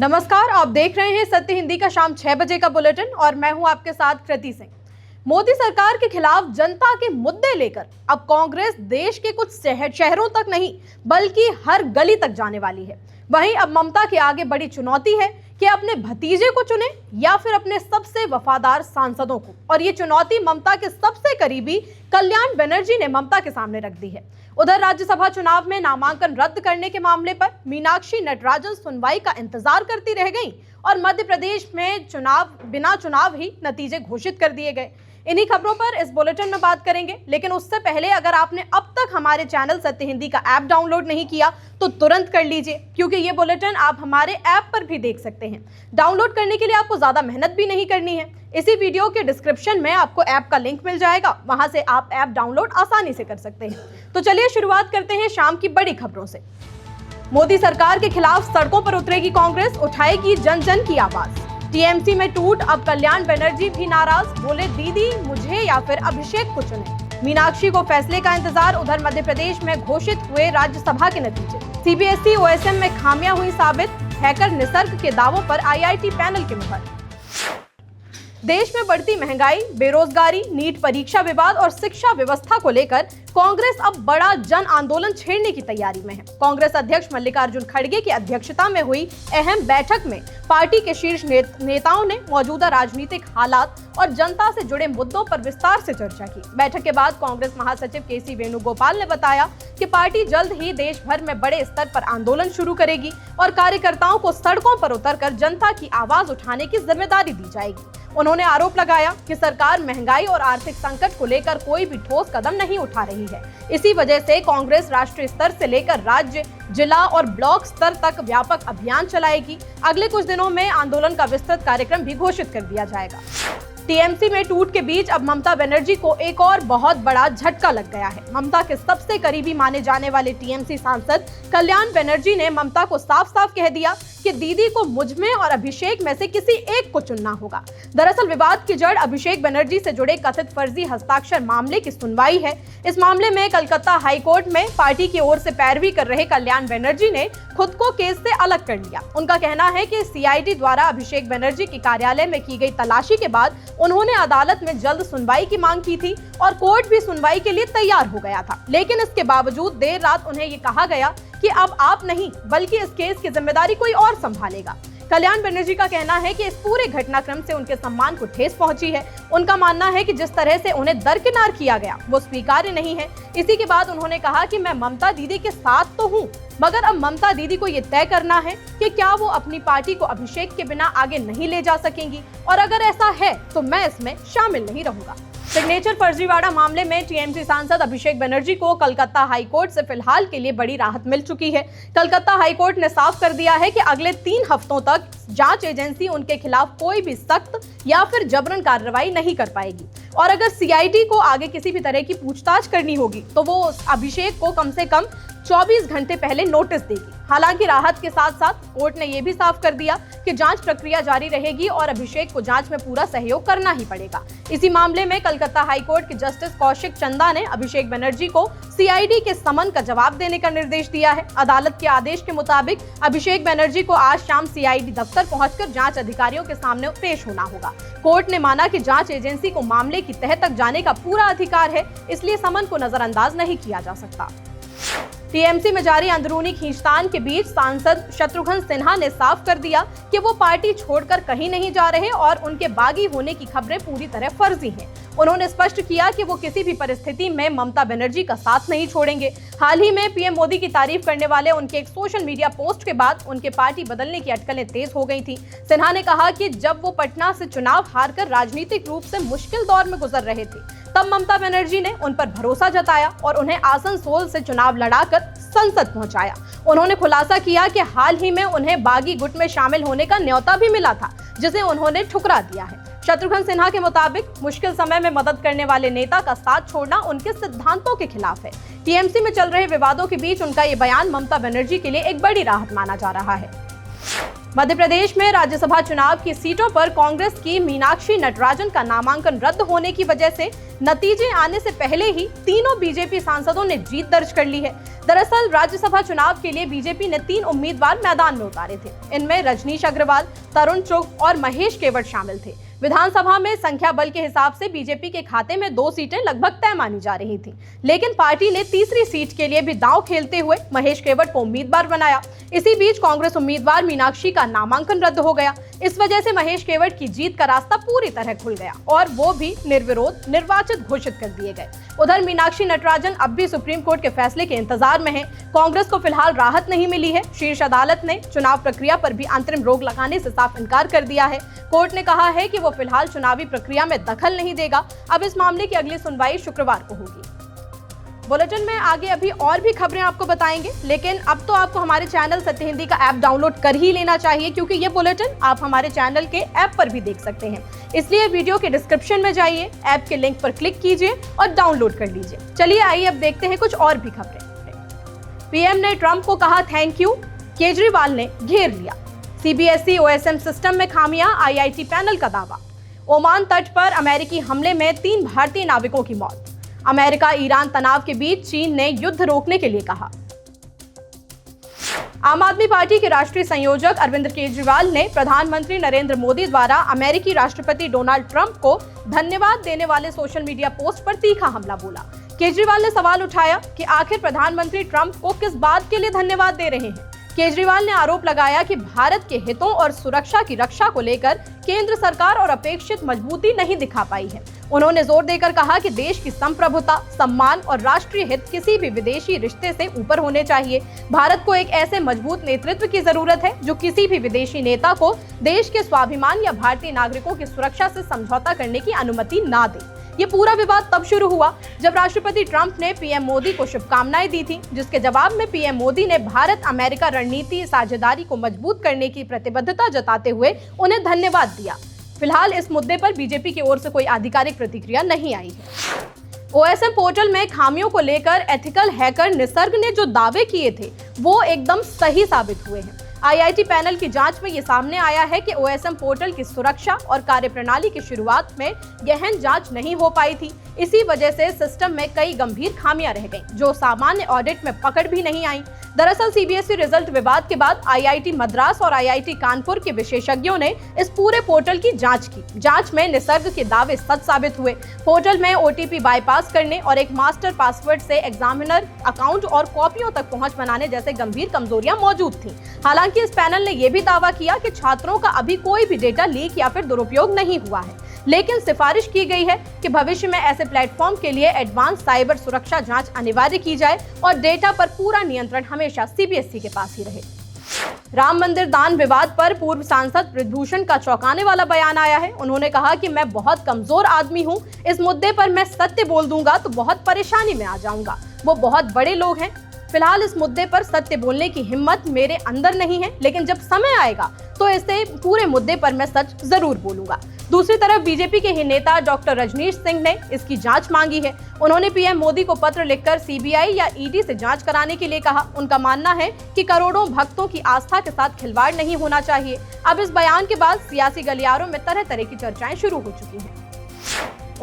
नमस्कार, आप देख रहे हैं सत्य हिंदी का शाम 6 बजे का बुलेटिन और मैं हूं आपके साथ कृति सिंह। मोदी सरकार के खिलाफ जनता के मुद्दे लेकर अब कांग्रेस देश के कुछ शहरों तक नहीं बल्कि हर गली तक जाने वाली है। वहीं अब ममता के आगे बड़ी चुनौती है कि अपने भतीजे को चुने या फिर अपने सबसे वफादार सांसदों को, और ये चुनौती ममता के सबसे करीबी कल्याण बनर्जी ने ममता के सामने रख दी है। उधर राज्यसभा चुनाव में नामांकन रद्द करने के मामले पर मीनाक्षी नटराजन सुनवाई का इंतजार करती रह गईं और मध्य प्रदेश में बिना चुनाव ही नतीजे घोषित कर दिए गए। इन्हीं खबरों पर इस बुलेटिन में बात करेंगे, लेकिन उससे पहले अगर आपने अब तक हमारे चैनल सत्य हिंदी का ऐप डाउनलोड नहीं किया तो तुरंत कर लीजिए, क्योंकि ये बुलेटिन आप हमारे ऐप पर भी देख सकते हैं। डाउनलोड करने के लिए आपको ज्यादा मेहनत भी नहीं करनी है। इसी वीडियो के डिस्क्रिप्शन में आपको ऐप का लिंक मिल जाएगा, वहां से आप ऐप डाउनलोड आसानी से कर सकते हैं। तो चलिए शुरुआत करते हैं शाम की बड़ी खबरों से। मोदी सरकार के खिलाफ सड़कों पर उतरेगी कांग्रेस, उठाएगी जन जन की आवाज। टीएमसी में टूट, अब कल्याण बनर्जी भी नाराज, बोले दीदी मुझे या फिर अभिषेक को चुने। मीनाक्षी को फैसले का इंतजार। उधर मध्य प्रदेश में घोषित हुए राज्यसभा के नतीजे। सीबीएसई ओएसएम में खामियां हुई साबित, हैकर निसर्ग के दावों पर आईआईटी पैनल की मुहर। देश में बढ़ती महंगाई, बेरोजगारी, नीट परीक्षा विवाद और शिक्षा व्यवस्था को लेकर कांग्रेस अब बड़ा जन आंदोलन छेड़ने की तैयारी में है। कांग्रेस अध्यक्ष मल्लिकार्जुन खड़गे की अध्यक्षता में हुई अहम बैठक में पार्टी के शीर्ष नेताओं ने मौजूदा राजनीतिक हालात और जनता से जुड़े मुद्दों पर विस्तार से चर्चा की। बैठक के बाद कांग्रेस महासचिव केसी वेणुगोपाल ने बताया कि पार्टी जल्द ही देश भर में बड़े स्तर पर आंदोलन शुरू करेगी और कार्यकर्ताओं को सड़कों पर उतरकर जनता की आवाज उठाने की जिम्मेदारी दी जाएगी। उन्होंने आरोप लगाया कि सरकार महंगाई और आर्थिक संकट को लेकर कोई भी ठोस कदम नहीं उठा रही है। इसी वजह से कांग्रेस राष्ट्रीय स्तर से लेकर राज्य, जिला और ब्लॉक स्तर तक व्यापक अभियान चलाएगी। अगले कुछ दिनों में आंदोलन का विस्तृत कार्यक्रम भी घोषित कर दिया जाएगा। टीएमसी में टूट के बीच अब ममता बनर्जी को एक और बहुत बड़ा झटका लग गया है। ममता के सबसे करीबी माने जाने वाले टीएमसी सांसद कल्याण बनर्जी ने ममता को साफ साफ कह दिया कि दीदी को मुझ में और अभिषेक में से किसी एक को चुनना होगा। दरअसल विवाद की जड़ अभिषेक बनर्जी से जुड़े कथित फर्जी हस्ताक्षर मामले की सुनवाई है। इस मामले में कलकत्ता हाईकोर्ट में पार्टी की ओर से पैरवी कर रहे कल्याण बनर्जी ने खुद को केस से अलग कर लिया। उनका कहना है कि सीआईडी द्वारा अभिषेक बनर्जी के कार्यालय में की गई तलाशी के बाद उन्होंने अदालत में जल्द सुनवाई की मांग की थी और कोर्ट भी सुनवाई के लिए तैयार हो गया था, लेकिन इसके बावजूद देर रात उन्हें ये कहा गया कि अब आप नहीं बल्कि इस केस की जिम्मेदारी कोई और संभालेगा। कल्याण बनर्जी का कहना है कि इस पूरे घटनाक्रम से उनके सम्मान को ठेस पहुंची है। उनका मानना है कि जिस तरह से उन्हें दरकिनार किया गया वो स्वीकार्य नहीं है। इसी के बाद उन्होंने कहा कि मैं ममता दीदी के साथ तो हूं, मगर अब ममता दीदी को ये तय करना है कि क्या वो अपनी पार्टी को अभिषेक के बिना आगे नहीं ले जा सकेंगी, और अगर ऐसा है तो मैं इसमें शामिल नहीं रहूंगा। सिग्नेचर फर्जीवाड़ा मामले में टीएमसी सांसद अभिषेक बनर्जी को कलकत्ता हाईकोर्ट से फिलहाल के लिए बड़ी राहत मिल चुकी है। कलकत्ता हाईकोर्ट ने साफ कर दिया है कि अगले 3 हफ्तों तक जांच एजेंसी उनके खिलाफ कोई भी सख्त या फिर जबरन कार्रवाई नहीं कर पाएगी, और अगर सीआईडी को आगे किसी भी तरह की पूछताछ करनी होगी तो वो अभिषेक को कम से कम 24 घंटे पहले नोटिस देगी। हालांकि राहत के साथ साथ कोर्ट ने यह भी साफ कर दिया कि जांच प्रक्रिया जारी रहेगी और अभिषेक को जांच में पूरा सहयोग करना ही पड़ेगा। इसी मामले में कलकत्ता हाईकोर्ट के जस्टिस कौशिक चंदा ने अभिषेक बनर्जी को सीआईडी के समन का जवाब देने का निर्देश दिया है। अदालत के आदेश के मुताबिक अभिषेक बनर्जी को आज शाम सीआईडी दफ्तर पहुंचकर जांच अधिकारियों के सामने पेश होना होगा। कोर्ट ने माना कि जांच एजेंसी को मामले की तह तक जाने का पूरा अधिकार है, इसलिए समन को नजरअंदाज नहीं किया जा सकता। टीएमसी में जारी अंदरूनी खींचतान के बीच सांसद शत्रुघ्न सिन्हा ने साफ कर दिया कि वो पार्टी छोड़कर कहीं नहीं जा रहे और उनके बागी होने की खबरें पूरी तरह फर्जी हैं। उन्होंने स्पष्ट किया कि वो किसी भी परिस्थिति में ममता बनर्जी का साथ नहीं छोड़ेंगे। हाल ही में पीएम मोदी की तारीफ करने वाले उनके एक सोशल मीडिया पोस्ट के बाद उनके पार्टी बदलने की अटकलें तेज हो गई थी। सिन्हा ने कहा कि जब वो पटना से चुनाव हारकर राजनीतिक रूप से मुश्किल दौर में गुजर रहे थे, तब ममता बनर्जी ने उन पर भरोसा जताया और उन्हें आसनसोल से चुनाव लड़ाकर संसद पहुंचाया। उन्होंने खुलासा किया कि हाल ही में उन्हें बागी गुट में शामिल होने का न्योता भी मिला था, जिसे उन्होंने ठुकरा दिया है। शत्रुघ्न सिन्हा के मुताबिक मुश्किल समय में मदद करने वाले नेता का साथ छोड़ना उनके सिद्धांतों के खिलाफ है। टीएमसी में चल रहे विवादों के बीच उनका ये बयान ममता बनर्जी के लिए एक बड़ी राहत माना जा रहा है। मध्य प्रदेश में राज्यसभा चुनाव की सीटों पर कांग्रेस की मीनाक्षी नटराजन का नामांकन रद्द होने की वजह से नतीजे आने से पहले ही तीनों बीजेपी सांसदों ने जीत दर्ज कर ली है। दरअसल राज्यसभा चुनाव के लिए बीजेपी ने 3 उम्मीदवार मैदान में उतारे थे। इनमें रजनीश अग्रवाल, तरुण चुग और महेश केवट शामिल थे। विधानसभा में संख्या बल के हिसाब से बीजेपी के खाते में 2 सीटें लगभग तय मानी जा रही थीं, लेकिन पार्टी ने तीसरी सीट के लिए भी दांव खेलते हुए महेश केवट को उम्मीदवार बनाया। इसी बीच कांग्रेस उम्मीदवार मीनाक्षी का नामांकन रद्द हो गया। इस वजह से महेश केवट की जीत का रास्ता पूरी तरह खुल गया और वो भी निर्विरोध निर्वाचित घोषित कर दिए गए। उधर मीनाक्षी नटराजन अब भी सुप्रीम कोर्ट के फैसले के इंतजार में हैं। कांग्रेस को फिलहाल राहत नहीं मिली है। शीर्ष अदालत ने चुनाव प्रक्रिया पर भी अंतरिम रोक लगाने से साफ इनकार कर दिया है। कोर्ट ने कहा है कि वो फिलहाल चुनावी प्रक्रिया में दखल नहीं देगा। अब इस मामले की अगली सुनवाई शुक्रवार को होगी। बुलेटिन में आगे अभी और भी खबरें आपको बताएंगे, लेकिन अब तो आपको हमारे चैनल सत्य हिंदी का ऐप डाउनलोड कर ही लेना चाहिए, क्योंकि ये बुलेटिन आप हमारे चैनल के ऐप पर भी देख सकते हैं। इसलिए वीडियो के डिस्क्रिप्शन में जाइए, ऐप के लिंक पर क्लिक कीजिए और डाउनलोड कर लीजिए। चलिए आइए अब देखते हैं कुछ और भी खबरें। पीएम ने ट्रंप को कहा थैंक यू, केजरीवाल ने घेर लिया। सीबीएसई ओएसएम सिस्टम में खामियां, आईआईटी पैनल का दावा। ओमान तट पर अमेरिकी हमले में 3 भारतीय नाविकों की मौत। अमेरिका ईरान तनाव के बीच चीन ने युद्ध रोकने के लिए कहा। आम आदमी पार्टी के राष्ट्रीय संयोजक अरविंद केजरीवाल ने प्रधानमंत्री नरेंद्र मोदी द्वारा अमेरिकी राष्ट्रपति डोनाल्ड ट्रंप को धन्यवाद देने वाले सोशल मीडिया पोस्ट पर तीखा हमला बोला। केजरीवाल ने सवाल उठाया कि आखिर प्रधानमंत्री ट्रंप को किस बात के लिए धन्यवाद दे रहे हैं। केजरीवाल ने आरोप लगाया कि भारत के हितों और सुरक्षा की रक्षा को लेकर केंद्र सरकार और अपेक्षित मजबूती नहीं दिखा पाई है। उन्होंने जोर देकर कहा कि देश की संप्रभुता, सम्मान और राष्ट्रीय हित किसी भी विदेशी रिश्ते से ऊपर होने चाहिए। भारत को एक ऐसे मजबूत नेतृत्व की जरूरत है जो किसी भी विदेशी नेता को देश के स्वाभिमान या भारतीय नागरिकों की सुरक्षा से समझौता करने की अनुमति ना दे। ये पूरा विवाद तब शुरू हुआ जब राष्ट्रपति ट्रंप ने पीएम मोदी को शुभकामनाएं दी थी, जिसके जवाब में पीएम मोदी ने भारत अमेरिका रणनीति साझेदारी को मजबूत करने की प्रतिबद्धता जताते हुए उन्हें धन्यवाद दिया। फिलहाल इस मुद्दे पर बीजेपी की ओर से कोई आधिकारिक प्रतिक्रिया नहीं आई है। ओएसएम पोर्टल में खामियों को लेकर एथिकल हैकर निसर्ग ने जो दावे किए थे वो एकदम सही साबित हुए हैं। आईआईटी पैनल की जांच में ये सामने आया है कि ओएसएम पोर्टल की सुरक्षा और कार्यप्रणाली की शुरुआत में गहन जांच नहीं हो पाई थी। इसी वजह से सिस्टम में कई गंभीर खामियां रह गईं, जो सामान्य ऑडिट में पकड़ भी नहीं आई। दरअसल सीबीएसई रिजल्ट विवाद के बाद आईआईटी मद्रास और आईआईटी कानपुर के विशेषज्ञों ने इस पूरे पोर्टल की जांच की। जांच में निसर्ग के दावे सच साबित हुए। पोर्टल में ओटीपी बाईपास करने और एक मास्टर पासवर्ड से एग्जामिनर अकाउंट और कॉपियों तक पहुंच बनाने जैसे गंभीर कमजोरियां मौजूद थीं। हालांकि इस पैनल ने यह भी दावा किया कि छात्रों का अभी कोई भी डेटा लीक या फिर दुरुपयोग नहीं हुआ है, लेकिन सिफारिश की गई है कि भविष्य में ऐसे प्लेटफॉर्म के लिए एडवांस साइबर सुरक्षा जांच अनिवार्य की जाए और डेटा पर पूरा नियंत्रण हमेशा सीबीएसई के पास ही रहे। राम मंदिर दान विवाद पर पूर्व सांसद बृजभूषण का चौंकाने वाला बयान आया है। उन्होंने कहा कि मैं बहुत कमजोर आदमी हूं, इस मुद्दे पर मैं सत्य बोल दूंगा तो बहुत परेशानी में आ जाऊंगा। वो बहुत बड़े लोग हैं। फिलहाल इस मुद्दे पर सत्य बोलने की हिम्मत मेरे अंदर नहीं है, लेकिन जब समय आएगा तो इसे पूरे मुद्दे पर मैं सच जरूर बोलूंगा। दूसरी तरफ बीजेपी के ही नेता डॉक्टर रजनीश सिंह ने इसकी जांच मांगी है। उन्होंने पीएम मोदी को पत्र लिखकर सीबीआई या ईडी से जांच कराने के लिए कहा। उनका मानना है कि करोड़ों भक्तों की आस्था के साथ खिलवाड़ नहीं होना चाहिए। अब इस बयान के बाद सियासी गलियारों में तरह तरह की चर्चाएं शुरू हो चुकी हैं।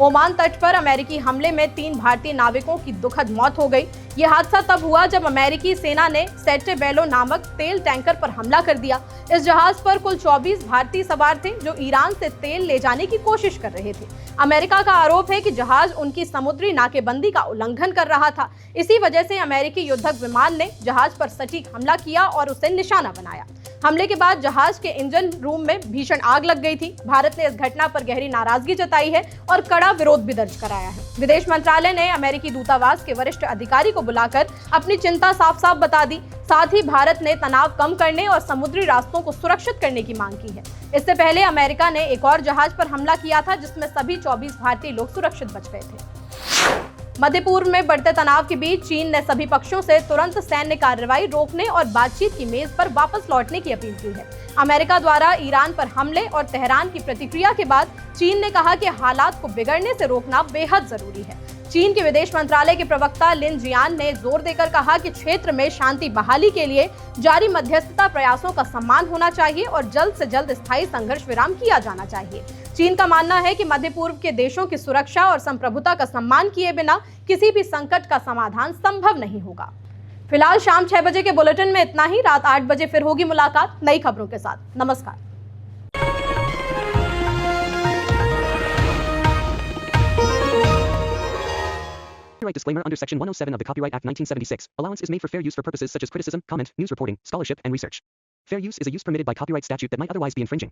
ओमान तट पर अमेरिकी हमले में 3 भारतीय नाविकों की दुखद मौत हो गई। ये हादसा तब हुआ जब अमेरिकी सेना ने सेटेबेलो नामक तेल टैंकर पर हमला कर दिया। इस जहाज पर कुल 24 भारतीय सवार थे जो ईरान से तेल ले जाने की कोशिश कर रहे थे। अमेरिका का आरोप है कि जहाज उनकी समुद्री नाकेबंदी का उल्लंघन कर रहा था। इसी वजह से अमेरिकी युद्धक विमान ने जहाज पर सटीक हमला किया और उसे निशाना बनाया। हमले के बाद जहाज के इंजन रूम में भीषण आग लग गई थी। भारत ने इस घटना पर गहरी नाराजगी जताई है और कड़ा विरोध भी दर्ज कराया है। विदेश मंत्रालय ने अमेरिकी दूतावास के वरिष्ठ अधिकारी को बुलाकर अपनी चिंता साफ साफ बता दी। साथ ही भारत ने तनाव कम करने और समुद्री रास्तों को सुरक्षित करने की मांग की है। इससे पहले अमेरिका ने एक और जहाज पर हमला किया था, जिसमें सभी 24 भारतीय लोग सुरक्षित बच गए थे। मध्य पूर्व में बढ़ते तनाव के बीच चीन ने सभी पक्षों से तुरंत सैन्य कार्रवाई रोकने और बातचीत की मेज पर वापस लौटने की अपील की है। अमेरिका द्वारा ईरान पर हमले और तेहरान की प्रतिक्रिया के बाद चीन ने कहा कि हालात को बिगड़ने से रोकना बेहद जरूरी है। चीन के विदेश मंत्रालय के प्रवक्ता लिन जियान ने जोर देकर कहा कि क्षेत्र में शांति बहाली के लिए जारी मध्यस्थता प्रयासों का सम्मान होना चाहिए और जल्द से जल्द स्थायी संघर्ष विराम किया जाना चाहिए। चीन का मानना है कि मध्य पूर्व के देशों की सुरक्षा और संप्रभुता का सम्मान किए बिना किसी भी संकट का समाधान संभव नहीं होगा। फिलहाल शाम 6 बजे के बुलेटिन में इतना ही। रात 8 बजे फिर होगी मुलाकात नई खबरों के साथ। नमस्कार। Copyright disclaimer under Section 107 of the Copyright Act 1976. Allowance is made for fair use for purposes such as criticism, comment, news reporting, scholarship, and research. Fair use is a use permitted by copyright statute that might otherwise be infringing.